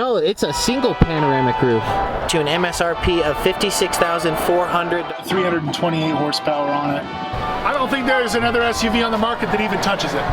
No, it's a single panoramic roof. To an MSRP of $56,400. 328 horsepower on it. I don't think there's another SUV on the market that even touches it.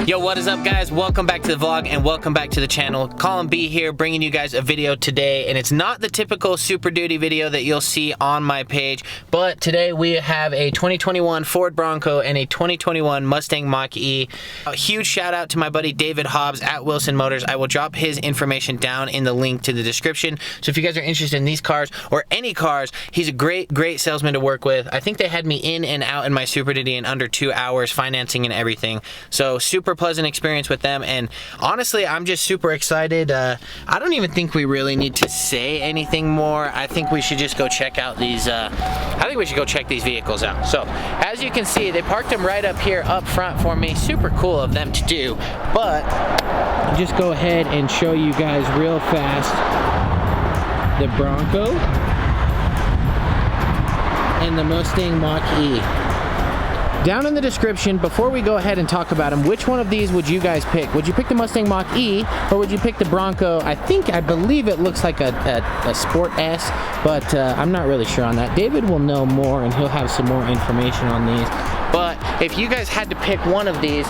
Yo, what is up, guys? Welcome back to the vlog and welcome back to the channel. Colin B here, bringing you guys a video today, and it's not the typical Super Duty video that you'll see on my page, but today we have a 2021 Ford Bronco and a 2021 Mustang Mach E. A huge shout out to my buddy David Hobbs at Wilson Motors. I will drop his information down in the link to the description. So if you guys are interested in these cars or any cars, he's a great salesman to work with. I think they had me in and out in my Super Duty in under 2 hours, financing and everything. So super pleasant experience with them, and honestly I'm just super excited. I don't even think we really need to say anything more. I think we should just go check out these check these vehicles out. So as you can see, they parked them right up here up front for me. Super cool of them to do, but I'll just go ahead and show you guys real fast the Bronco and the Mustang Mach E. Down in the description, before we go ahead and talk about them, which one of these would you guys pick? Would you pick the Mustang Mach E, or would you pick the Bronco? I believe it looks like a Sport S, but I'm not really sure on that. David will know more, and he'll have some more information on these. But if you guys had to pick one of these,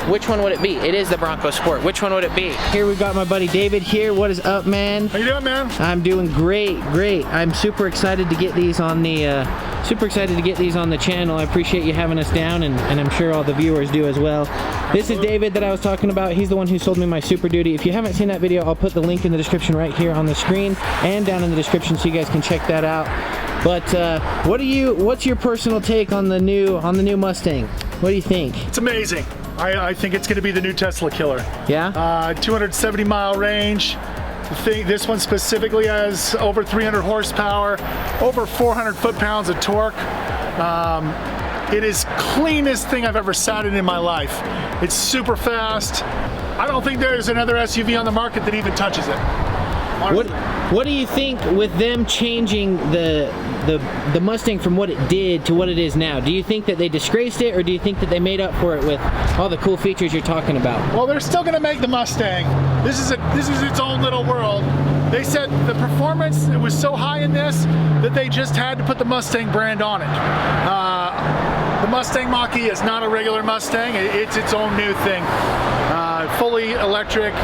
which one would it be? It is the Bronco Sport. Which one would it be? Here we got my buddy David here. What is up, man? How you doing, man? I'm doing great. I'm super excited to get these on the channel. I appreciate you having us down, and I'm sure all the viewers do as well. This is David that I was talking about. He's the one who sold me my Super Duty. If you haven't seen that video, I'll put the link in the description right here on the screen and down in the description so you guys can check that out. But what's your personal take on the new Mustang? What do you think? It's amazing. I think it's going to be the new Tesla killer. Yeah? 270 mile range. This one specifically has over 300 horsepower, over 400 foot-pounds of torque. It is cleanest thing I've ever sat in my life. It's super fast. I don't think there's another SUV on the market that even touches it. What do you think with them changing the Mustang from what it did to what it is now? Do you think that they disgraced it, or do you think that they made up for it with all the cool features you're talking about? Well, they're still going to make the Mustang. This is its own little world. They said the performance, it was so high in this that they just had to put the Mustang brand on it. The Mustang Mach E is not a regular Mustang. It's its own new thing. Fully electric.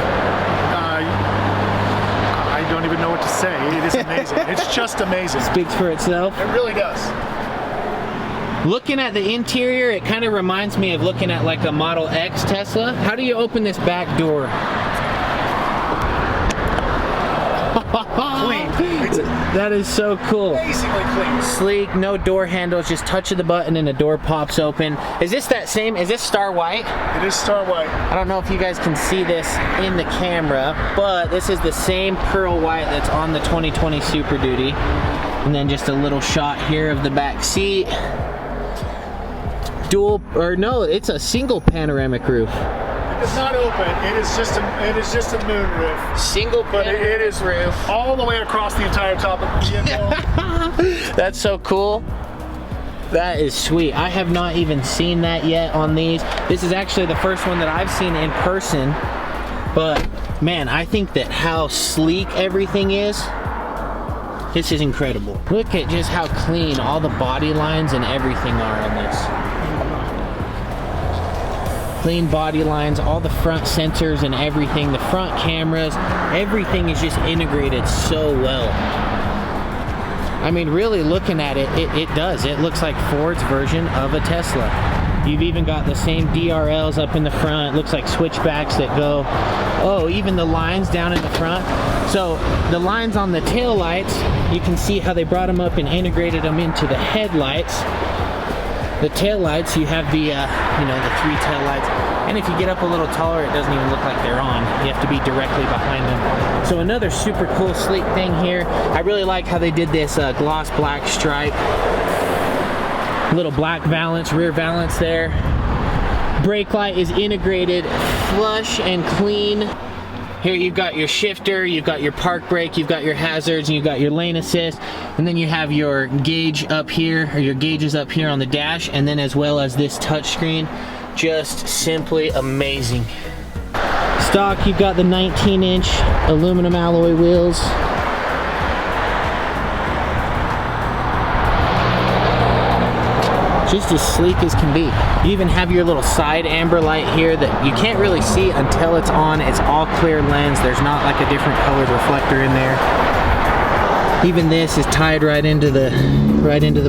I don't even know what to say. It is amazing. It's just amazing. Speaks for itself. It really does. Looking at the interior, it kind of reminds me of looking at like a Model X Tesla. How do you open this back door? Clean. That is so cool. Amazingly clean. Sleek, no door handles, just touch of the button and the door pops open. Is this Star White? It is Star White. I don't know if you guys can see this in the camera, but this is the same pearl white that's on the 2020 Super Duty. And then just a little shot here of the back seat. It's a single panoramic roof. It's not open. It is just a moon roof. Single, but it is roof all the way across the entire top of the vehicle. That's so cool. That is sweet. I have not even seen that yet on these. This is actually the first one that I've seen in person. But man, I think that how sleek everything is. This is incredible. Look at just how clean all the body lines and everything are on this. Clean body lines, all the front sensors and everything, the front cameras, everything is just integrated so well. I mean, really looking at it, it does. It looks like Ford's version of a Tesla. You've even got the same DRLs up in the front. Looks like switchbacks that go, oh, even the lines down in the front. So the lines on the tail lights, you can see how they brought them up and integrated them into the headlights. The tail lights, you have the, the 3 tail lights. And if you get up a little taller, it doesn't even look like they're on. You have to be directly behind them. So another super cool, sleek thing here. I really like how they did this gloss black stripe. Little black valance, rear valance there. Brake light is integrated, flush and clean. Here you've got your shifter, you've got your park brake, you've got your hazards, and you've got your lane assist, and then you have your gauge up here, or your gauges up here on the dash, and then as well as this touch screen. Just simply amazing. Stock, you've got the 19-inch aluminum alloy wheels. Just as sleek as can be. You even have your little side amber light here that you can't really see until it's on. It's all clear lens. There's not like a different colored reflector in there. Even this is tied right into the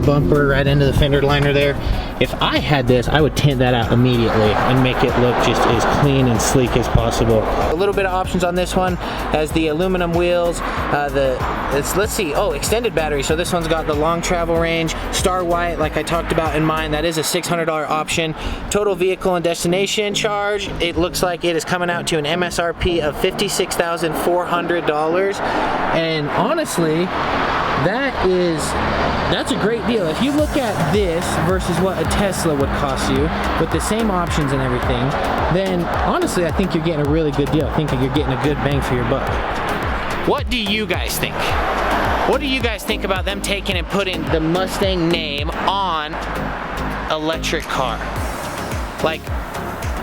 bumper, right into the fender liner there. If I had this, I would tint that out immediately and make it look just as clean and sleek as possible. A little bit of options on this one has the aluminum wheels, let's see, oh, extended battery. So this one's got the long travel range, star white, like I talked about in mine. That is a $600 option. Total vehicle and destination charge, it looks like it is coming out to an MSRP of $56,400. And honestly, that's a great deal. If you look at this versus what a Tesla would cost you with the same options and everything, then honestly I think you're getting a really good deal. I think you're getting a good bang for your buck. What do you guys think? What do you guys think about them taking and putting the Mustang name on electric car? Like,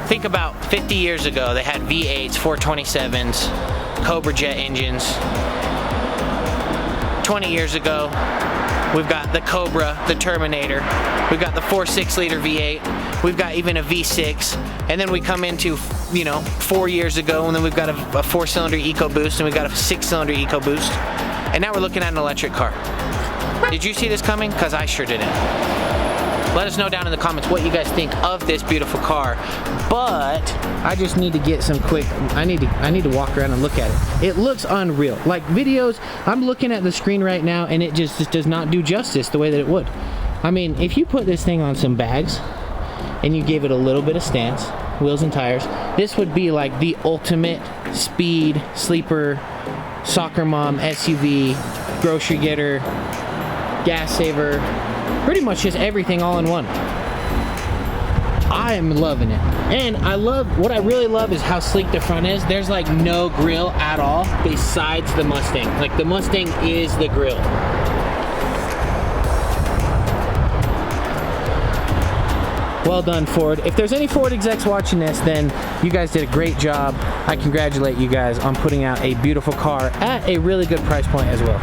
think about 50 years ago, they had V8s, 427s, Cobra jet engines. 20 years ago, we've got the Cobra, the Terminator. We've got the 4.6 liter V8. We've got even a V6. And then we come into, 4 years ago, and then we've got a 4-cylinder EcoBoost, and we've got a 6-cylinder EcoBoost. And now we're looking at an electric car. Did you see this coming? Because I sure didn't. Let us know down in the comments what you guys think of this beautiful car. But I just need to get some quick, I need to walk around and look at it. It looks unreal. Like videos, I'm looking at the screen right now and it just does not do justice the way that it would. I mean, if you put this thing on some bags and you gave it a little bit of stance, wheels and tires, this would be like the ultimate speed, sleeper, soccer mom, SUV, grocery getter, gas saver, pretty much just everything all in one. I am loving it. And what I really love is how sleek the front is. There's like no grill at all besides the Mustang. Like the Mustang is the grill. Well done, Ford. If there's any Ford execs watching this, then you guys did a great job. I congratulate you guys on putting out a beautiful car at a really good price point as well.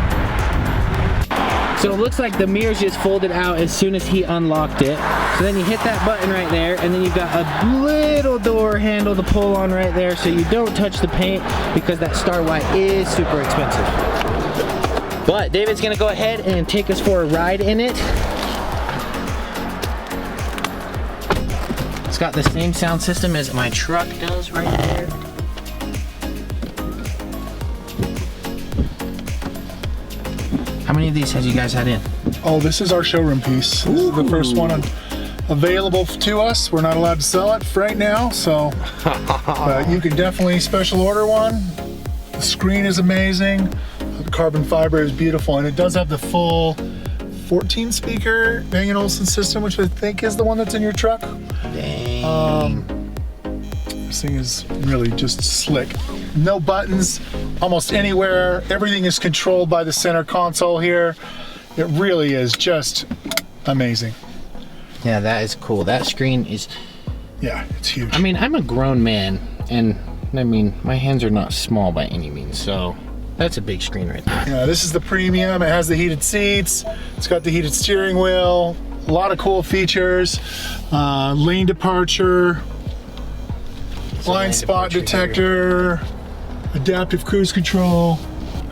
So it looks like the mirrors just folded out as soon as he unlocked it. So then you hit that button right there, and then you've got a little door handle to pull on right there so you don't touch the paint, because that star white is super expensive. But David's gonna go ahead and take us for a ride in it. It's got the same sound system as my truck does right there. How many of these has you guys had in? Oh, this is our showroom piece. This is the first one available to us. We're not allowed to sell it right now, so but you can definitely special order one. The screen is amazing. The carbon fiber is beautiful, and it does have the full 14 speaker Bang & Olufsen system, which I think is the one that's in your truck. Dang. This thing is really just slick. No buttons almost anywhere. Everything is controlled by the center console here. It really is just amazing. Yeah, that is cool. That screen is... Yeah, it's huge. I mean, I'm a grown man, and I mean, my hands are not small by any means, so that's a big screen right there. Yeah, this is the premium. It has the heated seats. It's got the heated steering wheel. A lot of cool features. Lane departure. Blind spot detector. Adaptive cruise control.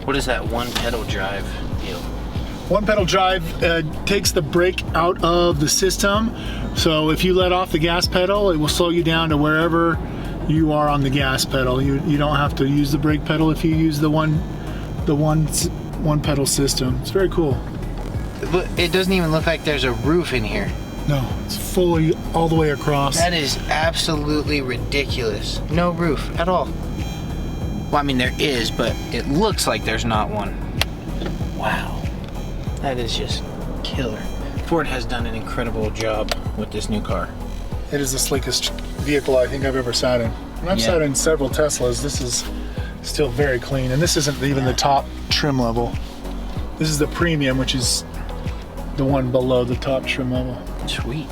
What is that one pedal drive deal? One pedal drive takes the brake out of the system. So if you let off the gas pedal, it will slow you down to wherever you are on the gas pedal. You don't have to use the brake pedal if you use the one pedal system. It's very cool. It doesn't even look like there's a roof in here. No, it's fully all the way across. That is absolutely ridiculous. No roof at all. Well, I mean, there is, but it looks like there's not one. Wow. That is just killer. Ford has done an incredible job with this new car. It is the slickest vehicle I think I've ever sat in. And I've sat in several Teslas. This is still very clean, and this isn't even the top trim level. This is the premium, which is the one below the top trim level. Sweet.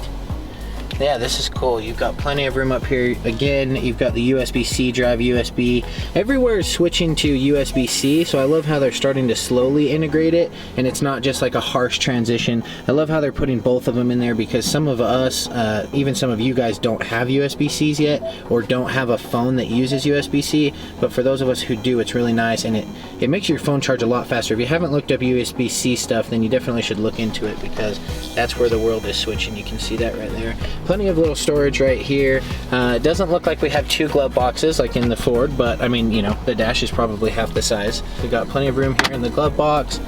Yeah, this is cool. You've got plenty of room up here. Again, you've got the USB-C drive, USB. Everywhere is switching to USB-C, so I love how they're starting to slowly integrate it, and it's not just like a harsh transition. I love how they're putting both of them in there, because some of us, even some of you guys, don't have USB-Cs yet, or don't have a phone that uses USB-C, but for those of us who do, it's really nice, and it makes your phone charge a lot faster. If you haven't looked up USB-C stuff, then you definitely should look into it, because that's where the world is switching. You can see that right there. Plenty of little storage right here. It doesn't look like we have 2 glove boxes like in the Ford, but I mean, you know, the dash is probably half the size. We got plenty of room here in the glove box,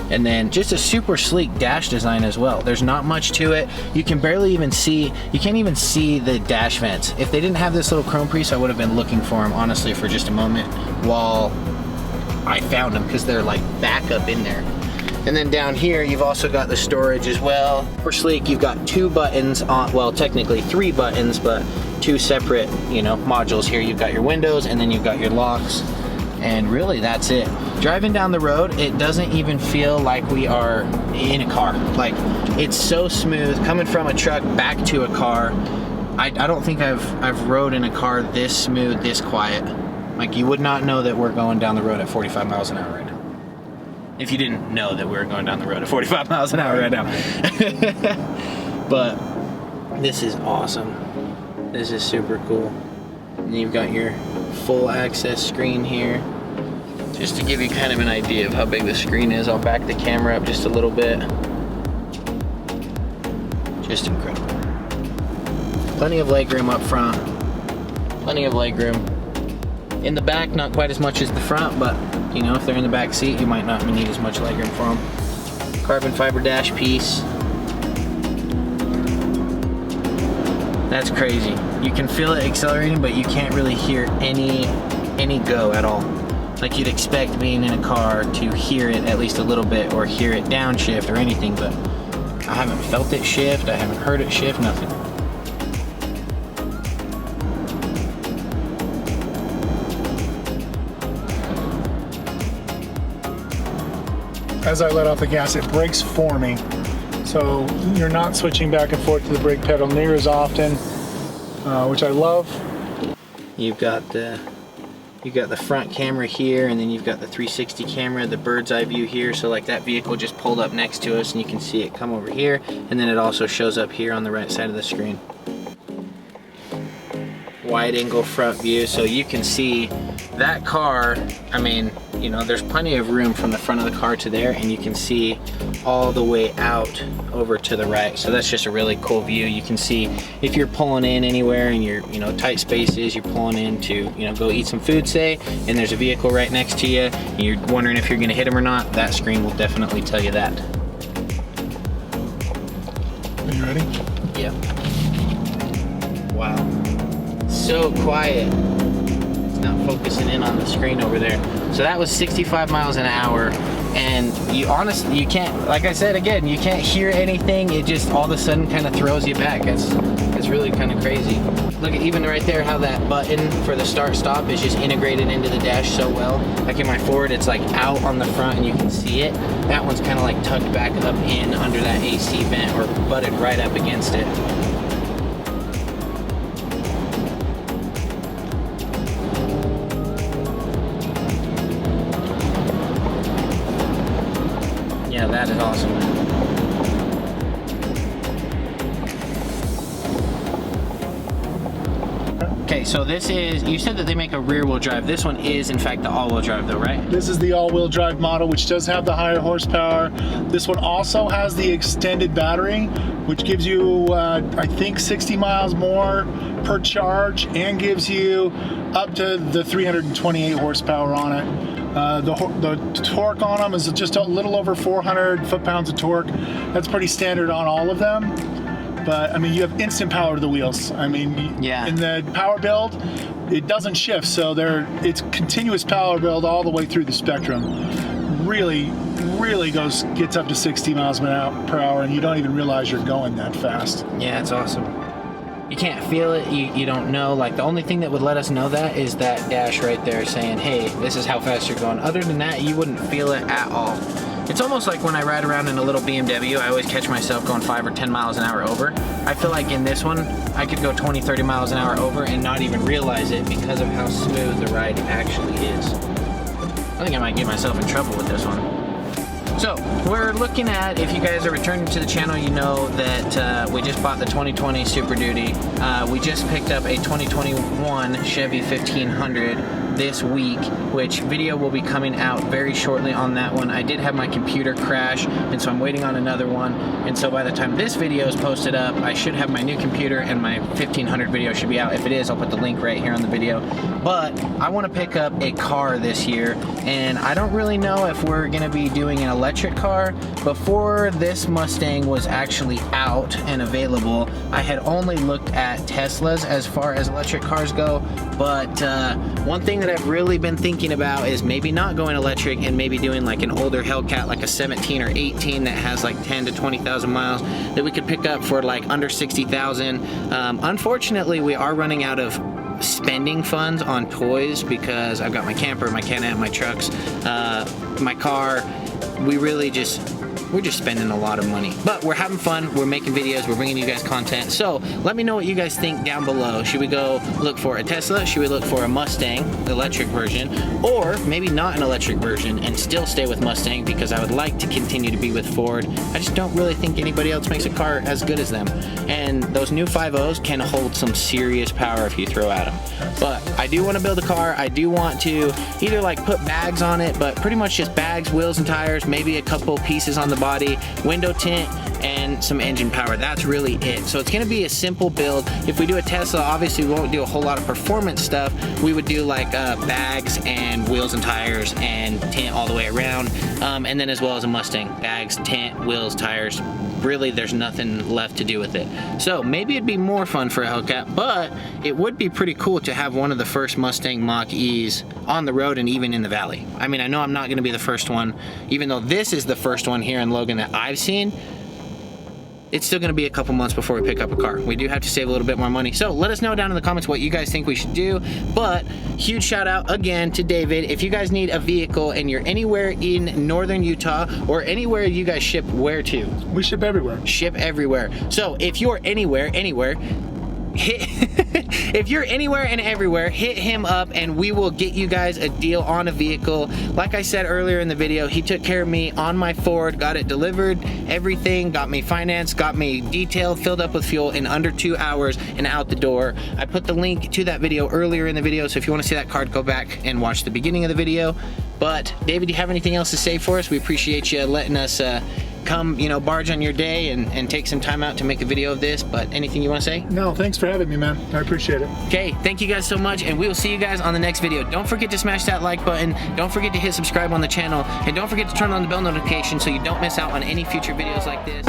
and then just a super sleek dash design as well. There's not much to it. You can barely even see, you can't even see the dash vents. If they didn't have this little chrome piece, I would have been looking for them honestly for just a moment while I found them, because they're like back up in there. And then down here, you've also got the storage as well. For sleek, you've got 2 buttons on, well, technically 3 buttons, but 2 separate, you know, modules here. You've got your windows, and then you've got your locks, and really that's it. Driving down the road, it doesn't even feel like we are in a car. Like, it's so smooth coming from a truck back to a car. I don't think I've rode in a car this smooth, this quiet. Like, you would not know that we're going down the road at 45 miles an hour right now. If you didn't know that we were going down the road at 45 miles an hour right now. But this is awesome. This is super cool. And you've got your full access screen here. Just to give you kind of an idea of how big the screen is, I'll back the camera up just a little bit. Just incredible. Plenty of legroom up front. Plenty of legroom. In the back, not quite as much as the front, but you know, if they're in the back seat, you might not need as much legroom for them. Carbon fiber dash piece. That's crazy. You can feel it accelerating, but you can't really hear any go at all. Like you'd expect being in a car to hear it at least a little bit, or hear it downshift or anything, but I haven't felt it shift, I haven't heard it shift, nothing. As I let off the gas, it brakes for me. So you're not switching back and forth to the brake pedal near as often, which I love. You've got the front camera here, and then you've got the 360 camera, the bird's eye view here. So like that vehicle just pulled up next to us, and you can see it come over here, and then it also shows up here on the right side of the screen. Wide angle front view, so you can see that car. I mean, you know, there's plenty of room from the front of the car to there, and you can see all the way out over to the right. So that's just a really cool view. You can see if you're pulling in anywhere and you're, you know, tight spaces, you're pulling in to, you know, go eat some food, say, and there's a vehicle right next to you, and you're wondering if you're gonna hit them or not, that screen will definitely tell you that. Are you ready? Yeah. Wow. So quiet. It's not focusing in on the screen over there. So that was 65 miles an hour, and you honestly, you can't, like I said again, you can't hear anything. It just all of a sudden kind of throws you back. It's really kind of crazy. Look at even right there how that button for the start stop is just integrated into the dash so well. Like in my Ford, it's like out on the front and you can see it. That one's kind of like tucked back up in under that AC vent, or butted right up against it. Yeah, that is awesome. Okay, so this is, you said that they make a rear-wheel drive. This one is, in fact, the all-wheel drive though, right? This is the all-wheel drive model, which does have the higher horsepower. This one also has the extended battery, which gives you, I think, 60 miles more per charge, and gives you up to the 328 horsepower on it. The torque on them is just a little over 400 foot-pounds of torque. That's pretty standard on all of them. But I mean, you have instant power to the wheels. I mean, yeah. In the power build, it doesn't shift, so it's continuous power build all the way through the spectrum. Really gets up to 60 miles per hour, and you don't even realize you're going that fast. Yeah, it's awesome. You can't feel it, you don't know. Like, the only thing that would let us know that is that dash right there saying, hey, this is how fast you're going. Other than that, you wouldn't feel it at all. It's almost like when I ride around in a little BMW, I always catch myself going 5 or 10 miles an hour over. I feel like in this one, I could go 20, 30 miles an hour over and not even realize it because of how smooth the ride actually is. I think I might get myself in trouble with this one. So, we're looking at, if you guys are returning to the channel, you know that we just bought the 2020 Super Duty. We just picked up a 2021 Chevy 1500 this week, which video will be coming out very shortly on that one. I did have my computer crash, and so I'm waiting on another one. And so by the time this video is posted up, I should have my new computer and my 1500 video should be out. If it is, I'll put the link right here on the video. But I want to pick up a car this year, and I don't really know if we're going to be doing an electric car. Before this Mustang was actually out and available, I had only looked at Teslas as far as electric cars go. But one thing that I've really been thinking about is maybe not going electric and maybe doing like an older Hellcat, like a 17 or 18 that has like 10 to 20,000 miles that we could pick up for like under 60,000. Unfortunately, we are running out of spending funds on toys because I've got my camper, my Can-Am, my trucks, my car. We're just spending a lot of money, but we're having fun. We're making videos. We're bringing you guys content. So let me know what you guys think down below. Should we go look for a Tesla? Should we look for a Mustang, the electric version, or maybe not an electric version and still stay with Mustang because I would like to continue to be with Ford. I just don't really think anybody else makes a car as good as them. And those new 5.0s can hold some serious power if you throw at them. But I do want to build a car. I do want to either like put bags on it, but pretty much just bags, wheels and tires, maybe a couple pieces on the body, window tint, and some engine power. That's really it. So it's gonna be a simple build. If we do a Tesla, obviously we won't do a whole lot of performance stuff. We would do like bags and wheels and tires and tint all the way around. And then as well as a Mustang, bags, tint, wheels, tires. Really, there's nothing left to do with it. So maybe it'd be more fun for a Hellcat, but it would be pretty cool to have one of the first Mustang Mach E's on the road and even in the valley. I mean, I know I'm not gonna be the first one, even though this is the first one here in Logan that I've seen. It's still gonna be a couple months before we pick up a car. We do have to save a little bit more money. So let us know down in the comments what you guys think we should do. But huge shout out again to David. If you guys need a vehicle and you're anywhere in northern Utah or anywhere you guys ship where to? We ship everywhere. Ship everywhere. So if you're anywhere, if you're anywhere and everywhere, hit him up and we will get you guys a deal on a vehicle. Like I said earlier in the video, he took care of me on my Ford, got it delivered, everything, got me financed, got me detailed, filled up with fuel in under 2 hours and out the door. I put the link to that video earlier in the video, so if you want to see that card, go back and watch the beginning of the video. But David, do you have anything else to say for us? We appreciate you letting us come, you know, barge on your day and take some time out to make a video of this. But anything you want to say? No, thanks for having me, man. I appreciate it. Okay, thank you guys so much, and we will see you guys on the next video. Don't forget to smash that like button. Don't forget to hit subscribe on the channel, and don't forget to turn on the bell notification so you don't miss out on any future videos like this.